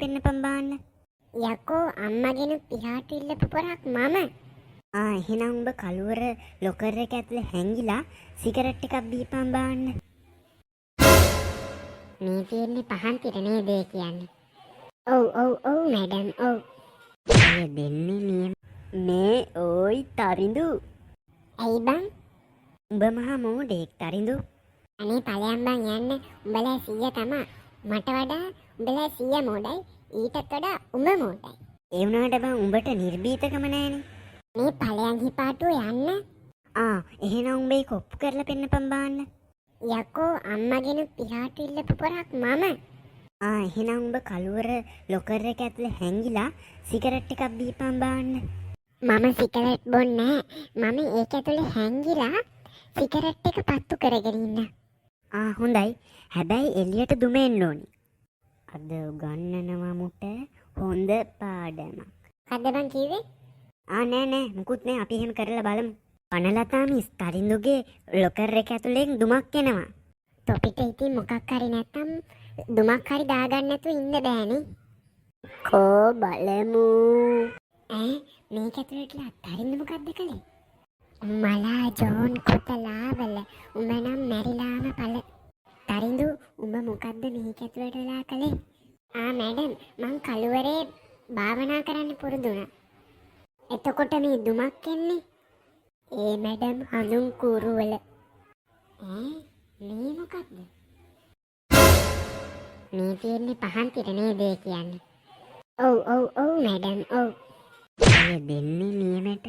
පෙන්නපන් බාන්න. යකෝ අම්මගෙන පිහාට ඉල්ලපු පොරක් මම. එහෙනම් උඹ කළුවර ලොකර් එක ඇතුලේ හැංගිලා සිගරට් එකක් බීපන් බාන්න. මේ තියෙන්නේ පහන් පිට නේද කියන්නේ. ඔව් මැඩම් ඔව්. අය දෙන්නේ මේ ඕයි තරිඳු. ඇයි බං? උඹ මහා මෝඩෙක් තරිඳු. අනේ ඵලයන් බං යන්න. උඹලා 100 තමා. මට වඩා උඹලා 100 මෝඩයි. ඊටත් වඩා උඹ මෝඩයි. ඒ වුණාට බං උඹට නිර්භීතකම නැහැනේ. මේ ඵලයන් හිපාටුව යන්න. එහෙනම් උඹේ කොප්පු කරලා පෙන්නපන් බාන්න. යකෝ අම්මගෙන පිහාට ඉල්ලපු පොරක් මම. එහෙනම් උඹ කළුවර ලොකර් එක ඇතුලේ හැංගිලා සිගරට් එකක් බීපන් බාන්න. මම සිගරට් බොන්නේ නැහැ. මම ඒක ඇතුලේ හැංගිලා සිගරට් එක පත්තු කරගෙන ඉන්න. හොඳයි. හැබැයි එළියට දුමෙන්න ඕනි. අද උගන්නනවා මුට හොඳ පාඩමක්. කද්ද බං කිව්වේ? නෑ මුකුත් නෑ. අපි එහෙම කරලා බලමු. පනලතා මිස් තරිඳුගේ ලොකර් එක ඇතුලෙන් දුමක් එනවා. තොපිට ඉතින් මොකක් හරි නැත්තම් දුමක් හරි දාගන්න නැතුව ඉන්න බෑනේ. කෝ බලමු. මේක ඇතුලටලා තරිඳු මොකක්ද කළේ? මලා ජෝන් කොතලාවල උඹ නම් මැරිලාම පළ. තරිඳු උඹ මොකද්ද මේක ඇතුලට වෙලා කළේ? මැඩම් මං කළුවරේ භාවනා කරන්න පුරුදු වුණා. එතකොට මේ දුමක් එන්නේ? මැඩම් හඳුන් කුරුවල. මේ මොකක්ද? මේ තියෙන්නේ පහන් පිට නේද කියන්නේ. ඔව් මැඩම් ඔව්. අය දෙන්නේ නියමට